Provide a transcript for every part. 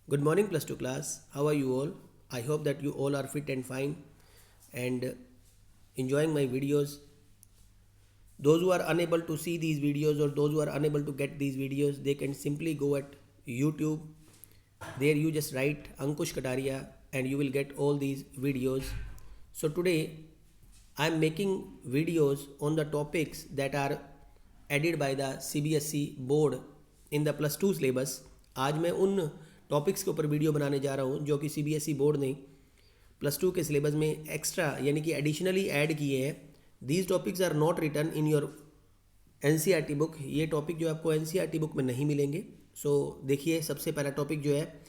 Good morning, plus 2 class. How are you all? I hope that you all are fit and fine and enjoying my videos. Those who are unable to see these videos or those who are unable to get these videos, they can simply go at YouTube. There you just write Ankush Kataria and you will get all these videos. So today I am making videos on the topics that are added by the CBSE board in the plus 2 syllabus. आज मैं उन topics के ऊपर video बनाने जा रहा हूँ जो कि CBSE बोर्ड ने प्लस 2 के सिलेबस में एक्स्ट्रा यानी कि एडिशनली ऐड किए हैं. These topics are not written in your NCERT book. ये टॉपिक जो आपको NCERT बुक में नहीं मिलेंगे. सो देखिए, सबसे पहला टॉपिक जो है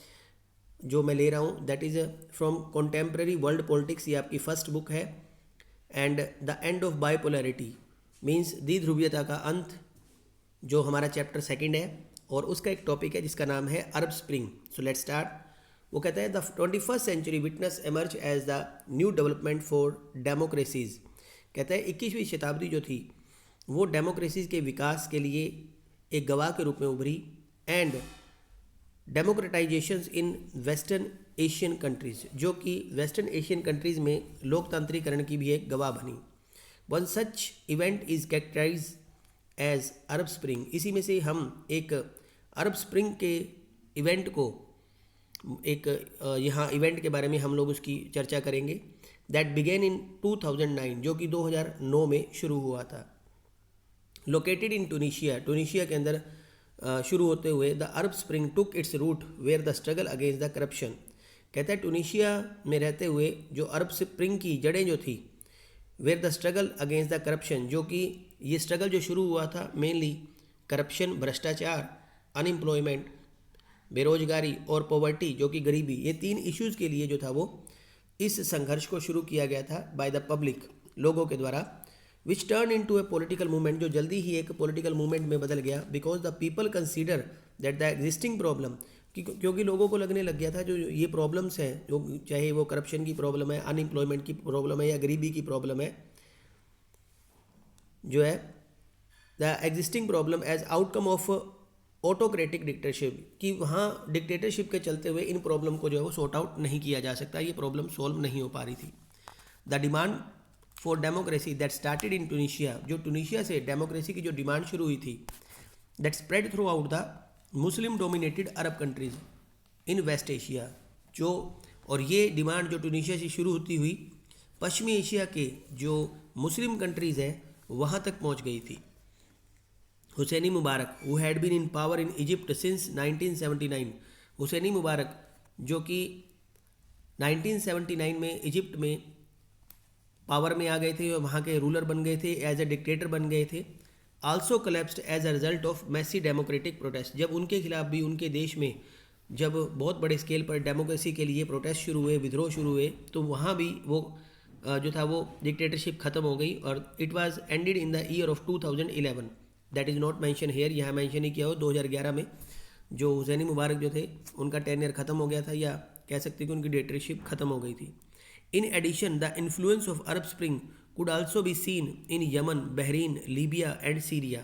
जो मैं ले रहा हूँ that is from contemporary world politics. ये आपकी फर्स्ट बुक है. And the end of bipolarity means द्विध्रुवीयता का अंत, जो हमारा चैप्टर सेकंड है. और उसका एक टॉपिक है जिसका नाम है Arab spring. So let's start. वो कहता है the 21st century witness emerge as the new development for democracies. कहता है 21वीं शताब्दी जो थी वो डेमोक्रेसीज के विकास के लिए एक गवाह के रूप में उभरी. And democratisations in western Asian countries, जो कि वेस्टर्न एशियन कंट्रीज़ में लोकतांत्रिकरण की भी एक गवाह बनी. One such event is characterise as Arab spring. इसी में से हम एक अरब स्प्रिंग के इवेंट को एक यहाँ इवेंट के बारे में हम लोग उसकी चर्चा करेंगे. दैट बिगेन इन 2009, जो कि 2009 में शुरू हुआ था. लोकेटेड इन टूनिशिया, टूनिशिया के अंदर शुरू होते हुए the Arab spring took its root where the struggle against the corruption. कहता है टूनिशिया में रहते हुए जो अरब स्प्रिंग की जड़ें जो थी, where the struggle against the corruption, जो कि ये स्ट्रगल जो शुरू हुआ था मेनली करप्शन, भ्रष्टाचार, अनएम्प्लॉयमेंट, बेरोजगारी और पॉवर्टी जो कि गरीबी, ये तीन इश्यूज़ के लिए जो था वो इस संघर्ष को शुरू किया गया था बाय द पब्लिक, लोगों के द्वारा. Which turn into a political movement, जो जल्दी ही एक पॉलिटिकल मूवमेंट में बदल गया. Because the people consider that the existing problem, क्योंकि लोगों को लगने लग गया था जो ये प्रॉब्लम्स हैं, जो चाहे वो करप्शन की प्रॉब्लम है, अनएम्प्लॉयमेंट की प्रॉब्लम है या गरीबी की प्रॉब्लम है, जो है the existing problem as outcome of autocratic dictatorship, कि वहाँ डिक्टेटरशिप के चलते हुए इन प्रॉब्लम को जो है वो सॉर्ट आउट नहीं किया जा सकता, ये प्रॉब्लम सॉल्व नहीं हो पा रही थी. The demand for democracy that started in Tunisia, जो टूनिशिया से डेमोक्रेसी की जो डिमांड शुरू हुई थी, that spread throughout the Muslim dominated Arab countries in West Asia. जो और ये डिमांड जो टूनिशिया से शुरू होती हुई पश्चिमी एशिया के जो मुस्लिम कंट्रीज़ हैं वहाँ तक पहुँच गई थी. Hosni Mubarak who had been in power in Egypt since 1979. Hosni Mubarak जो कि 1979 में इजिप्ट में पावर में आ गए थे और वहाँ के रूलर बन गए थे, एज ए डिक्टेटर बन गए थे. Also collapsed as a result of massive democratic protest. जब उनके खिलाफ भी उनके देश में जब बहुत बड़े स्केल पर डेमोक्रेसी के लिए प्रोटेस्ट शुरू हुए, विद्रोह शुरू हुए, तो वहाँ भी वो जो था वो डिक्टेटरशिप ख़त्म हो गई. और it was ended in the year of 2011. That is not mention here, यहाँ मेंशन ही किया हो. 2011 में जो हुसैनी मुबारक जो थे उनका टेन्योर ख़त्म हो गया था, या कह सकते हैं कि उनकी डिक्टेटरशिप ख़त्म हो गई थी. In addition the influence of Arab spring could also be seen in Yemen, Bahrain, Libya and Syria.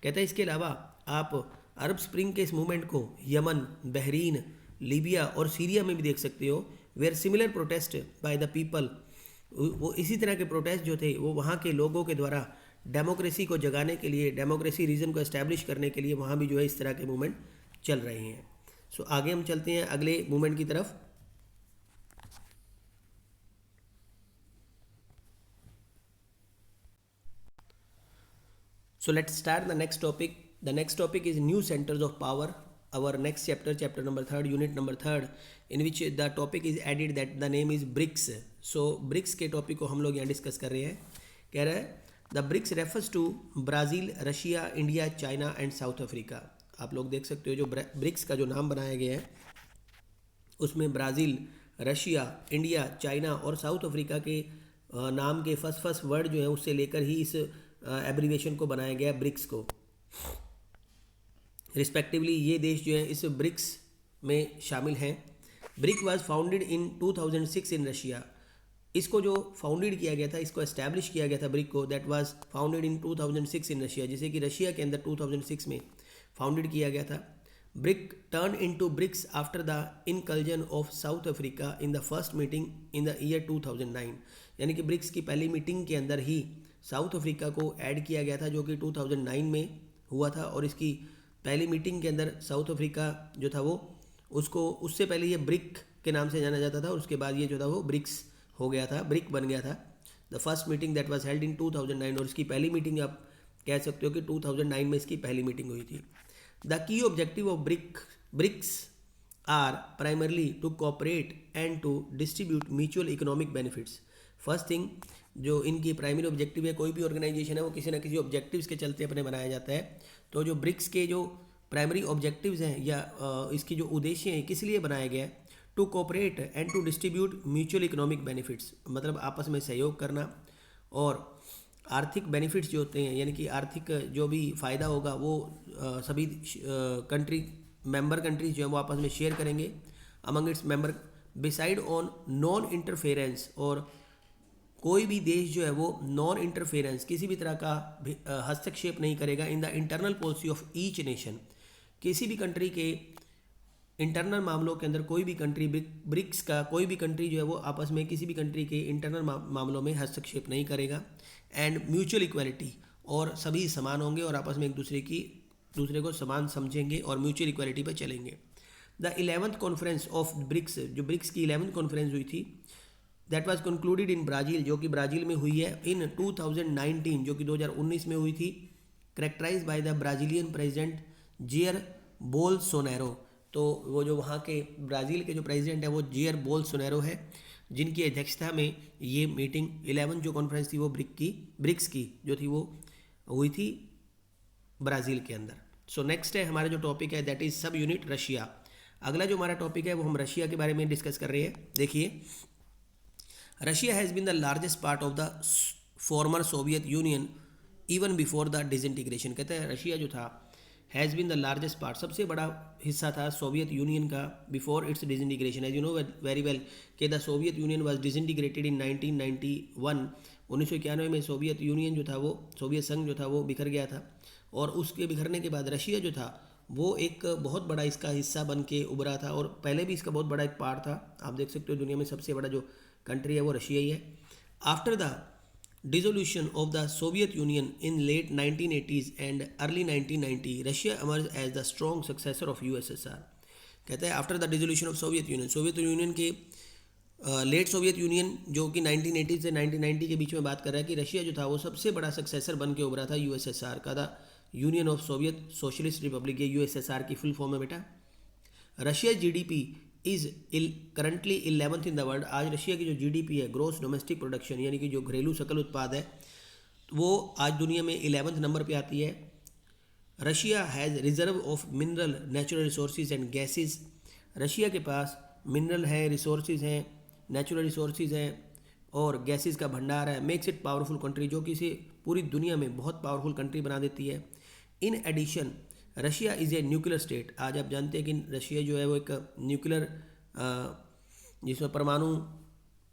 कहता है इसके अलावा आप अरब स्प्रिंग के इस मूवमेंट को यमन, बहरीन, लीबिया और सीरिया में भी देख सकते हो. Where similar protest by the people, वो इसी तरह के प्रोटेस्ट जो थे वो वहाँ के लोगों के द्वारा डेमोक्रेसी को जगाने के लिए, डेमोक्रेसी रीजन को एस्टैब्लिश करने के लिए वहाँ भी जो है इस तरह के मूवमेंट चल रहे हैं. सो आगे हम चलते हैं अगले मूवमेंट की तरफ. So let's start the next topic. The next topic is new centers of power. Our next chapter, chapter number 3rd, unit number 3rd, in which the topic is added that the name is BRICS. So BRICS के topic को हम लोग यहाँ discuss कर रहे हैं. कह रहा है the BRICS refers to Brazil, Russia, India, China and South Africa. आप लोग देख सकते हो जो ब्रिक्स का जो नाम बनाया गया है उसमें ब्राज़ील, रशिया, इंडिया, चाइना और साउथ अफ्रीका के नाम के फर्स्ट वर्ड जो है उससे लेकर ही इस एब्रीवेशन को बनाया गया ब्रिक्स को रिस्पेक्टिवली. ये देश जो है इस ब्रिक्स में शामिल हैं. Brick was founded in 2006 in Russia. इसको जो फाउंडेड किया गया था, इसको एस्टैब्लिश किया गया था ब्रिक को, that was founded in 2006 in Russia, जैसे कि रशिया के अंदर 2006 में फाउंडेड किया गया था BRIC turn into BRICS after the inclusion of South Africa in the first meeting in the year 2009। यानी कि ब्रिक्स की पहली मीटिंग के अंदर ही साउथ अफ्रीका को ऐड किया गया था, जो कि 2009 में हुआ था। और इसकी पहली मीटिंग के अंदर साउथ अफ्रीका जो था वो उसको, उससे पहले ये ब्रिक के नाम से जाना जाता था और उसके बाद ये जो था वो ब्रिक्स हो गया था, ब्रिक बन गया था। The first meeting that was held in 2009, और इसकी पहली मीटिंग आप कह सकते हो कि 2009 में इसकी पहली मीटिंग हुई थी। The key objective of BRICS are primarily to cooperate and to distribute mutual economic benefits. First thing, जो इनकी प्राइमरी ऑब्जेक्टिव है, कोई भी ऑर्गेनाइजेशन है वो किसी ना किसी ऑब्जेक्टिव्स के चलते अपने बनाया जाता है। तो जो ब्रिक्स के जो प्राइमरी ऑब्जेक्टिव्स हैं या इसकी जो उद्देश्य हैं, किस लिए बनाया गया है? To cooperate and to distribute mutual economic benefits, मतलब आपस में सहयोग करना और आर्थिक बेनिफिट्स जो होते हैं, यानी कि आर्थिक जो भी फ़ायदा होगा वो सभी कंट्री मेंबर कंट्रीज जो है वो आपस में शेयर करेंगे among its member. Beside on non interference, और कोई भी देश जो है वो नॉन इंटरफेरेंस, किसी भी तरह का हस्तक्षेप नहीं करेगा in the internal policy of each nation. किसी भी कंट्री के इंटरनल मामलों के अंदर कोई भी कंट्री, ब्रिक्स का कोई भी कंट्री जो है वो आपस में किसी भी कंट्री के इंटरनल मामलों में हस्तक्षेप नहीं करेगा। एंड म्यूचुअल इक्वालिटी, और सभी समान होंगे और आपस में एक दूसरे को समान समझेंगे और म्यूचुअल इक्वालिटी पर चलेंगे। The 11th conference of BRICS, जो ब्रिक्स की 11th कॉन्फ्रेंस हुई थी, that was concluded in Brazil, जो कि ब्राज़ील में हुई है इन 2019, जो कि 2019 में हुई थी। Characterized by the Brazilian president Jair Bolsonaro. तो वो जो वहाँ के ब्राज़ील के जो प्रेसिडेंट है वो जेयर बोल्सोनारो है, जिनकी अध्यक्षता में ये मीटिंग 11 जो कॉन्फ्रेंस थी वो ब्रिक्स की जो थी वो हुई थी ब्राज़ील के अंदर। सो नेक्स्ट है हमारा जो टॉपिक है दैट इज़ सब यूनिट रशिया। अगला जो हमारा टॉपिक है वो हम रशिया के बारे में डिस्कस कर रहे हैं। देखिए, Russia has been the largest part of the former Soviet Union even before the disintegration. कहते हैं रशिया जो था has been the largest part, सबसे बड़ा हिस्सा था सोवियत यूनियन का before its disintegration. As you know very well कि the Soviet Union was disintegrated in 1991। 1991 में सोवियत यूनियन जो था वो, सोवियत संघ जो था वो बिखर गया था, और उसके बिखरने के बाद रशिया जो था वो एक बहुत बड़ा इसका हिस्सा बन के उभरा था, और पहले भी इसका बहुत बड़ा एक पार्ट था। आप देख सकते हो दुनिया में सबसे बड़ा जो कंट्री है वो रशिया ही है। After the dissolution of the Soviet Union in late 1980s and early 1990, Russia emerged as the strong successor of USSR. कहते हैं after the dissolution of Soviet Union, Soviet Union के लेट सोवियत यूनियन जो कि 1980 से 1990 के बीच में बात कर रहा है, कि रशिया जो था वो सबसे बड़ा सक्सेसर बन के उभरा था यूएसएसआर का। The union of Soviet socialist Republic, ये यूएसएसआर की फुल फॉर्म है बेटा। Russia GDP is currently 11th in the world. आज रशिया की जो जीडीपी है, ग्रोस डोमेस्टिक प्रोडक्शन, यानी कि जो घरेलू सकल उत्पाद है, वो आज दुनिया में 11th नंबर पे आती है। Russia has reserve of mineral natural resources and gases. Russia के पास मिनरल है, रिसोर्सेज हैं, नेचुरल रिसोर्सेज हैं और गैसेस का भंडार है। मेक्स इट पावरफुल कंट्री, जो कि इसे पूरी दुनिया में बहुत पावरफुल कंट्री बना देती है। In addition Russia is a nuclear state. आज आप जानते हैं कि रशिया जो है वो एक न्यूक्लियर, जिसमें परमाणु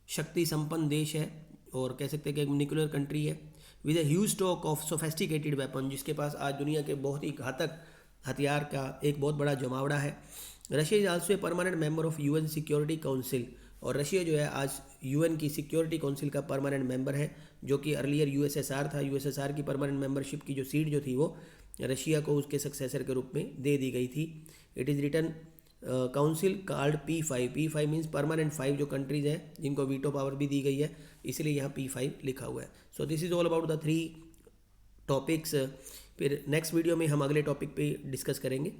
शक्ति संपन्न देश है, और कह सकते हैं कि एक न्यूक्लियर कंट्री है with a huge stock of sophisticated weapon, जिसके पास आज दुनिया के बहुत ही घातक हथियार का एक बहुत बड़ा जमावड़ा है। Russia is also a permanent member of UN security council, और रशिया जो है आज यूएन की सिक्योरिटी काउंसिल का परमानेंट मेंबर है, जो कि अर्लियर यूएसएसआर था। यूएसएसआर की परमानेंट मेंबरशिप की जो सीट जो थी वो रशिया को उसके सक्सेसर के रूप में दे दी गई थी। It is written council card P5। P5 means permanent 5 जो कंट्रीज़ हैं जिनको वीटो पावर भी दी गई है, इसलिए यहाँ P5 लिखा हुआ है। So this is all about the 3 topics. फिर नेक्स्ट वीडियो में हम अगले टॉपिक पे डिस्कस करेंगे।